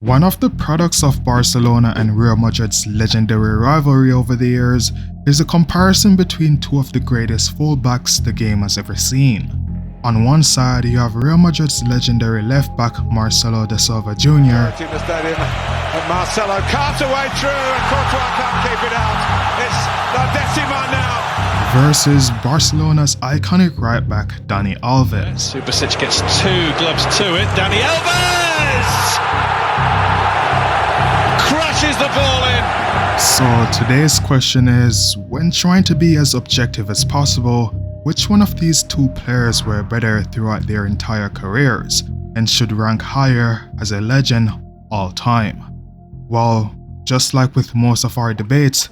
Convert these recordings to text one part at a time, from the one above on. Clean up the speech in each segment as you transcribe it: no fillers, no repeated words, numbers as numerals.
One of the products of Barcelona and Real Madrid's legendary rivalry over the years is a comparison between two of the greatest fullbacks the game has ever seen. On one side, you have Real Madrid's legendary left-back Marcelo de Silva Jr. Marcelo carved away through and Courtois can't keep it out. It's the decima now. Versus Barcelona's iconic right-back Dani Alves. Subasic gets two gloves to it. Dani Alves crashes the ball in. So today's question is, when trying to be as objective as possible, which one of these two players were better throughout their entire careers and should rank higher as a legend all time? Well, just like with most of our debates,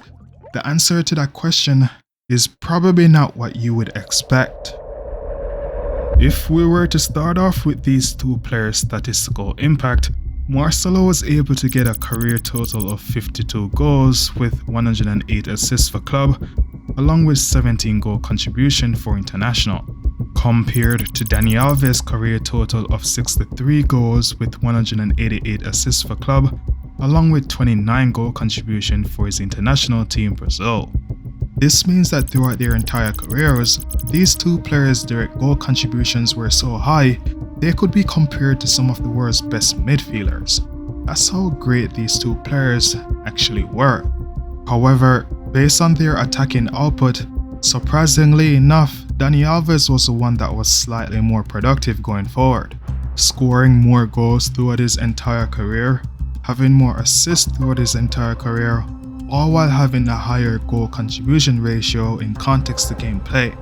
the answer to that question is probably not what you would expect. If we were to start off with these two players' statistical impact, Marcelo was able to get a career total of 52 goals with 108 assists for club, along with 17 goal contribution for international, compared to Dani Alves' career total of 63 goals with 188 assists for club, along with 29 goal contribution for his international team Brazil. This means that throughout their entire careers, these two players' direct goal contributions were so high, they could be compared to some of the world's best midfielders. That's how great these two players actually were. However, based on their attacking output, surprisingly enough, Dani Alves was the one that was slightly more productive going forward, scoring more goals throughout his entire career, having more assists throughout his entire career, all while having a higher goal contribution ratio in context to game played.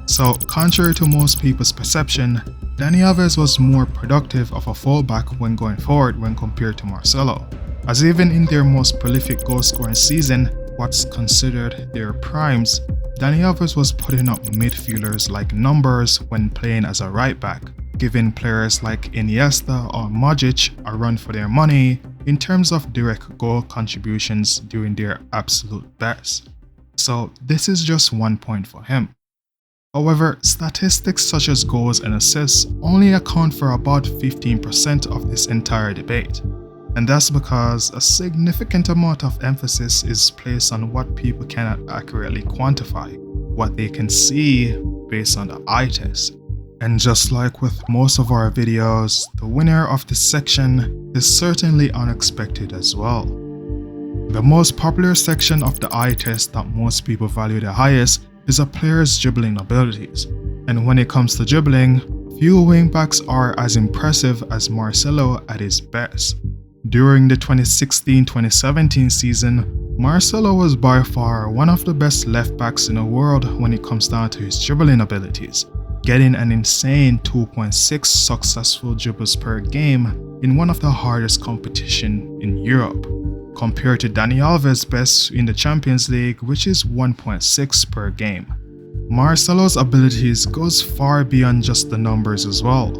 So, contrary to most people's perception, Dani Alves was more productive of a fullback when going forward when compared to Marcelo, as even in their most prolific goal-scoring season, what's considered their primes, Dani Alves was putting up midfielders like numbers when playing as a right back, giving players like Iniesta or Modric a run for their money in terms of direct goal contributions during their absolute best. So this is just 1 point for him. However, statistics such as goals and assists only account for about 15% of this entire debate. And that's because a significant amount of emphasis is placed on what people cannot accurately quantify, what they can see based on the eye test. And just like with most of our videos, the winner of this section is certainly unexpected as well. The most popular section of the eye test that most people value the highest is a player's dribbling abilities. And when it comes to dribbling, few wingbacks are as impressive as Marcelo at his best. During the 2016-2017 season, Marcelo was by far one of the best left backs in the world when it comes down to his dribbling abilities, getting an insane 2.6 successful dribbles per game in one of the hardest competition in Europe, compared to Dani Alves' best in the Champions League, which is 1.6 per game. Marcelo's abilities goes far beyond just the numbers as well.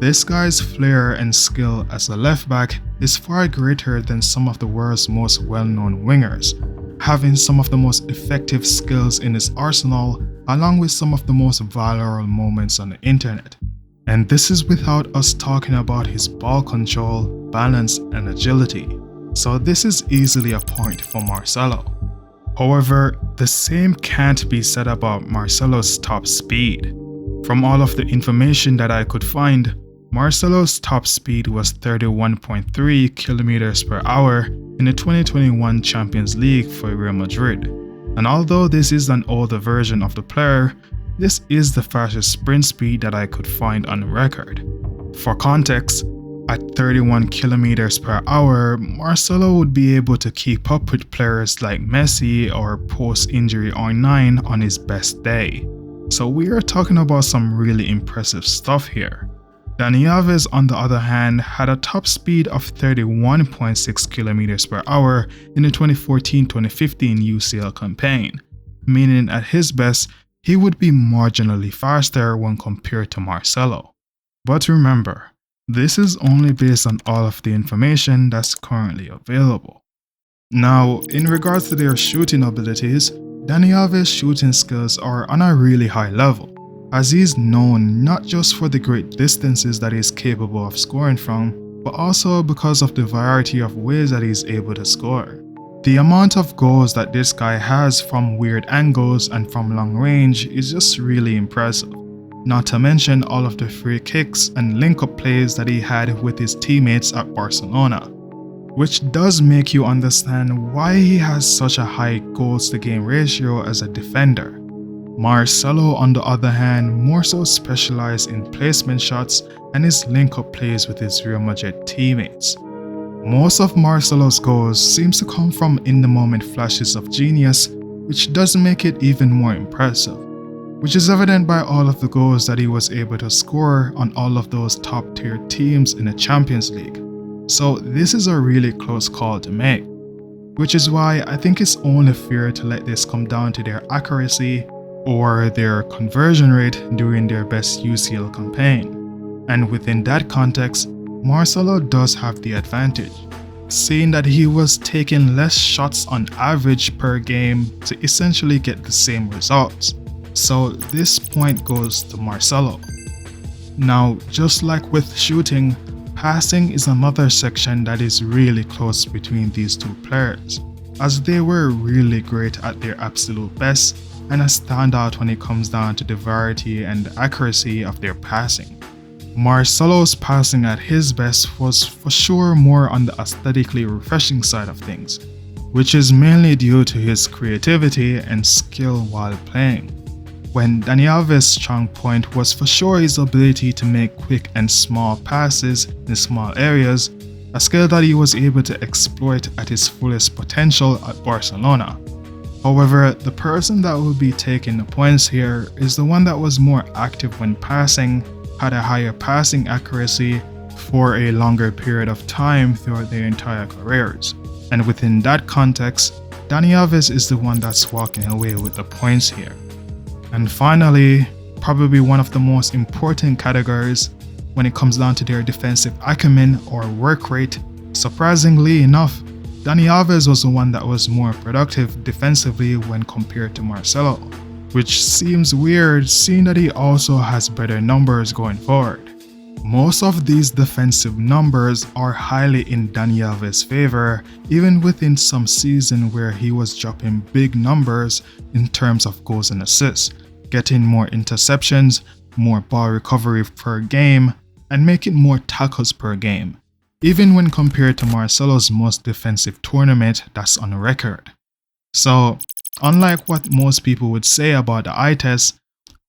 This guy's flair and skill as a left back is far greater than some of the world's most well-known wingers, having some of the most effective skills in his arsenal along with some of the most viral moments on the internet. And this is without us talking about his ball control, balance and agility. So this is easily a point for Marcelo. However, the same can't be said about Marcelo's top speed. From all of the information that I could find, Marcelo's top speed was 31.3 kilometers per hour in the 2021 Champions League for Real Madrid. And although this is an older version of the player, this is the fastest sprint speed that I could find on record. For context, at 31 kilometers per hour, Marcelo would be able to keep up with players like Messi or post-injury R9 on his best day. So we are talking about some really impressive stuff here. Dani Alves, on the other hand, had a top speed of 31.6 kilometers per hour in the 2014-2015 UCL campaign, meaning at his best, he would be marginally faster when compared to Marcelo. But remember, this is only based on all of the information that's currently available. Now, in regards to their shooting abilities, Dani Alves' shooting skills are on a really high level, as he is known not just for the great distances that he is capable of scoring from, but also because of the variety of ways that he's able to score. The amount of goals that this guy has from weird angles and from long range is just really impressive. Not to mention all of the free kicks and link-up plays that he had with his teammates at Barcelona, which does make you understand why he has such a high goals to game ratio as a defender. Marcelo, on the other hand, more so specialized in placement shots and his link-up plays with his Real Madrid teammates. Most of Marcelo's goals seems to come from in-the-moment flashes of genius, which does make it even more impressive, which is evident by all of the goals that he was able to score on all of those top-tier teams in the Champions League. So this is a really close call to make, which is why I think it's only fair to let this come down to their accuracy or their conversion rate during their best UCL campaign. And within that context, Marcelo does have the advantage, seeing that he was taking less shots on average per game to essentially get the same results. So this point goes to Marcelo. Now, just like with shooting, passing is another section that is really close between these two players, as they were really great at their absolute best and a standout when it comes down to the variety and the accuracy of their passing. Marcelo's passing at his best was for sure more on the aesthetically refreshing side of things, which is mainly due to his creativity and skill while playing. When Dani Alves' strong point was for sure his ability to make quick and small passes in small areas, a skill that he was able to exploit at his fullest potential at Barcelona. However, the person that will be taking the points here is the one that was more active when passing, had a higher passing accuracy for a longer period of time throughout their entire careers. And within that context, Dani Alves is the one that's walking away with the points here. And finally, probably one of the most important categories when it comes down to their defensive acumen or work rate, surprisingly enough, Dani Alves was the one that was more productive defensively when compared to Marcelo, which seems weird seeing that he also has better numbers going forward. Most of these defensive numbers are highly in Dani Alves' favor, even within some season where he was dropping big numbers in terms of goals and assists, getting more interceptions, more ball recovery per game, and making more tackles per game, even when compared to Marcelo's most defensive tournament that's on record. So, unlike what most people would say about the eye test,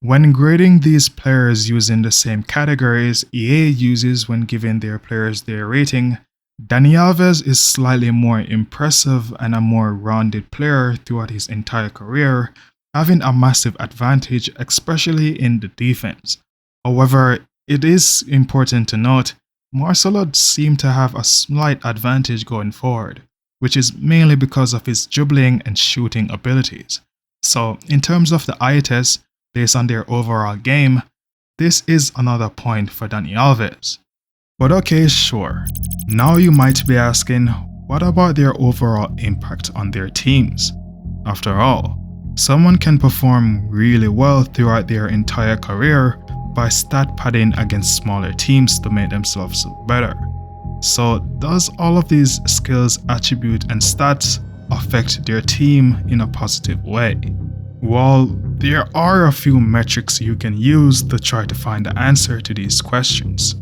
when grading these players using the same categories EA uses when giving their players their rating, Dani Alves is slightly more impressive and a more rounded player throughout his entire career, having a massive advantage, especially in the defense. However, it is important to note, Marcelo seemed to have a slight advantage going forward, which is mainly because of his dribbling and shooting abilities. So, in terms of the eye test, based on their overall game, this is another point for Dani Alves. But okay, sure. Now you might be asking, what about their overall impact on their teams? After all, someone can perform really well throughout their entire career by stat padding against smaller teams to make themselves look better. So does all of these skills, attributes, and stats affect their team in a positive way? Well, there are a few metrics you can use to try to find the answer to these questions.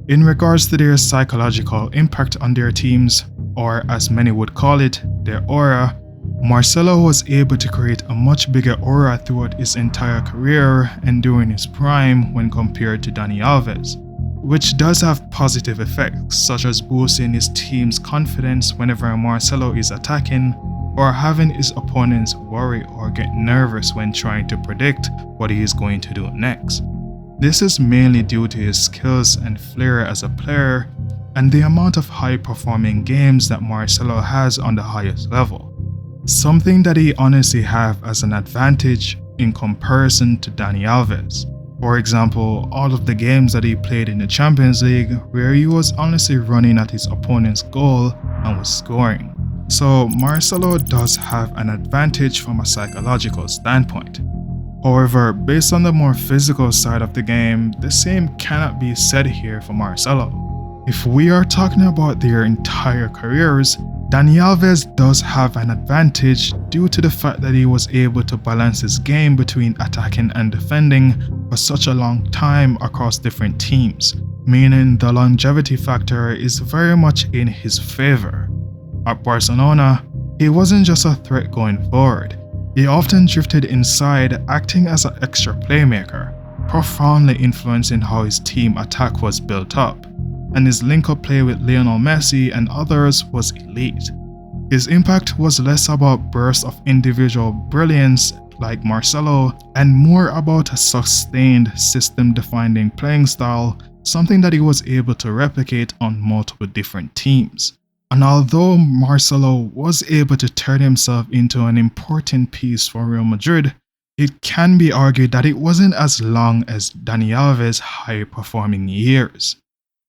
In regards to their psychological impact on their teams, or as many would call it, their aura, Marcelo was able to create a much bigger aura throughout his entire career and during his prime when compared to Dani Alves, which does have positive effects such as boosting his team's confidence whenever Marcelo is attacking, or having his opponents worry or get nervous when trying to predict what he is going to do next. This is mainly due to his skills and flair as a player and the amount of high-performing games that Marcelo has on the highest level. Something that he honestly have as an advantage in comparison to Dani Alves. For example, all of the games that he played in the Champions League where he was honestly running at his opponent's goal and was scoring. So Marcelo does have an advantage from a psychological standpoint. However, based on the more physical side of the game, the same cannot be said here for Marcelo. If we are talking about their entire careers, Dani Alves does have an advantage due to the fact that he was able to balance his game between attacking and defending for such a long time across different teams, meaning the longevity factor is very much in his favor. At Barcelona, he wasn't just a threat going forward. He often drifted inside, acting as an extra playmaker, profoundly influencing how his team attack was built up, and his link-up play with Lionel Messi and others was elite. His impact was less about bursts of individual brilliance like Marcelo and more about a sustained system-defining playing style, something that he was able to replicate on multiple different teams. And although Marcelo was able to turn himself into an important piece for Real Madrid, it can be argued that it wasn't as long as Dani Alves' high-performing years.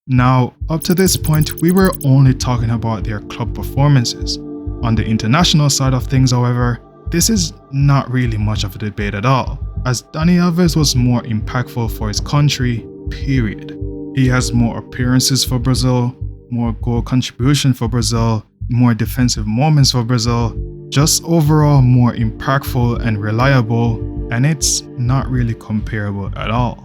Now, up to this point, we were only talking about their club performances. On the international side of things, however, this is not really much of a debate at all, as Dani Alves was more impactful for his country, period. He has more appearances for Brazil, more goal contribution for Brazil, more defensive moments for Brazil, just overall more impactful and reliable, and it's not really comparable at all.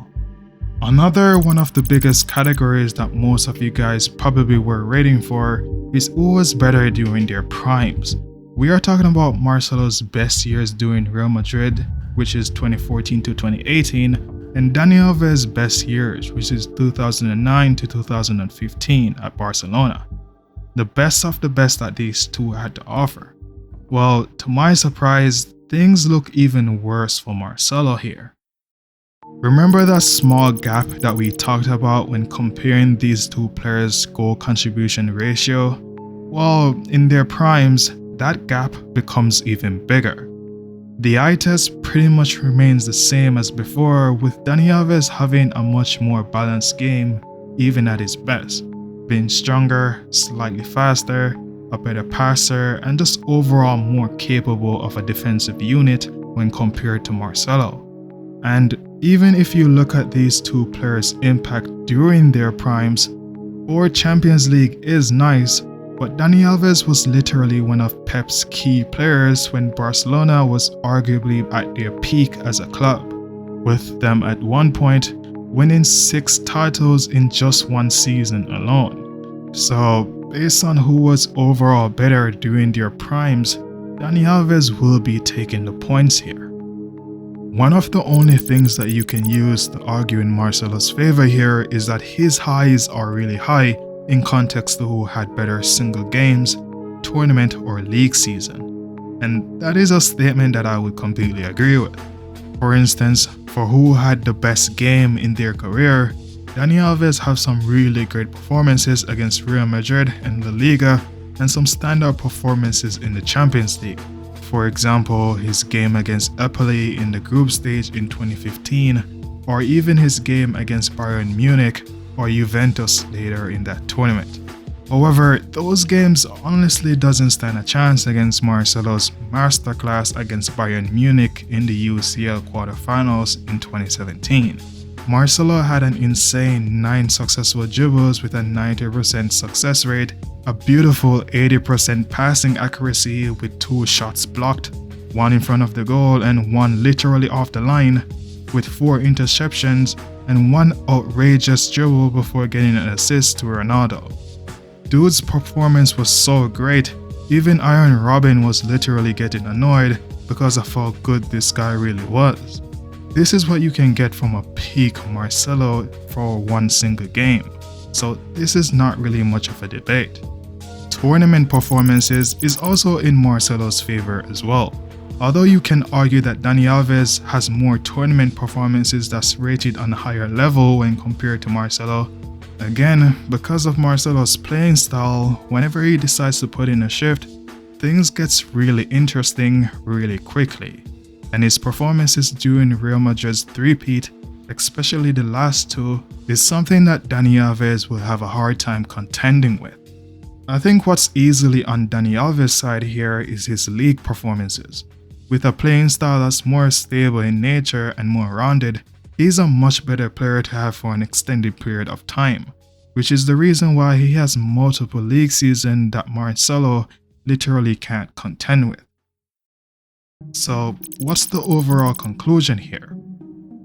Another one of the biggest categories that most of you guys probably were waiting for is who was better during their primes. We are talking about Marcelo's best years during Real Madrid, which is 2014 to 2018, and Dani Alves' best years, which is 2009 to 2015 at Barcelona. The best of the best that these two had to offer. Well, to my surprise, things look even worse for Marcelo here. Remember that small gap that we talked about when comparing these two players' goal contribution ratio? Well, in their primes, that gap becomes even bigger. The eye test pretty much remains the same as before, with Dani Alves having a much more balanced game even at his best, being stronger, slightly faster, a better passer, and just overall more capable of a defensive unit when compared to Marcelo. And even if you look at these two players' impact during their primes, 4 Champions League is nice, but Dani Alves was literally one of Pep's key players when Barcelona was arguably at their peak as a club, with them at one point winning 6 titles in just one season alone. So, based on who was overall better during their primes, Dani Alves will be taking the points here. One of the only things that you can use to argue in Marcelo's favor here is that his highs are really high in context to who had better single games, tournament or league season. And that is a statement that I would completely agree with. For instance, for who had the best game in their career, Dani Alves have some really great performances against Real Madrid in La Liga and some standout performances in the Champions League. For example, his game against Empoli in the group stage in 2015, or even his game against Bayern Munich or Juventus later in that tournament. However, those games honestly doesn't stand a chance against Marcelo's masterclass against Bayern Munich in the UCL quarterfinals in 2017. Marcelo had an insane 9 successful dribbles with a 90% success rate, a beautiful 80% passing accuracy with 2 shots blocked, 1 in front of the goal and 1 literally off the line, with 4 interceptions and 1 outrageous dribble before getting an assist to Ronaldo. Dude's performance was so great, even Iron Robin was literally getting annoyed because of how good this guy really was. This is what you can get from a peak Marcelo for one single game, so this is not really much of a debate. Tournament performances is also in Marcelo's favor as well. Although you can argue that Dani Alves has more tournament performances that's rated on a higher level when compared to Marcelo, again, because of Marcelo's playing style, whenever he decides to put in a shift, things gets really interesting really quickly. And his performances during Real Madrid's three-peat, especially the last 2, is something that Dani Alves will have a hard time contending with. I think what's easily on Dani Alves' side here is his league performances. With a playing style that's more stable in nature and more rounded, he's a much better player to have for an extended period of time. which is the reason why he has multiple league seasons that Marcelo literally can't contend with. So, what's the overall conclusion here?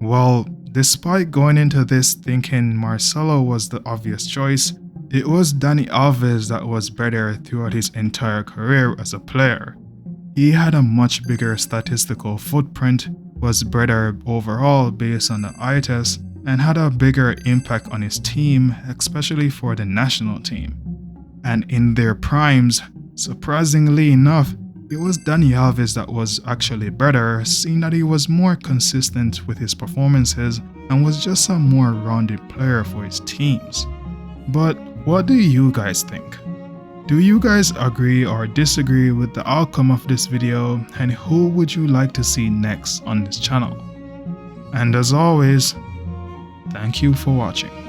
Well, despite going into this thinking Marcelo was the obvious choice, it was Dani Alves that was better throughout his entire career as a player. He had a much bigger statistical footprint, was better overall based on the eye test, and had a bigger impact on his team, especially for the national team. And in their primes, surprisingly enough, it was Dani Alves that was actually better, seeing that he was more consistent with his performances and was just a more rounded player for his teams. But what do you guys think? Do you guys agree or disagree with the outcome of this video, and who would you like to see next on this channel? And as always, thank you for watching.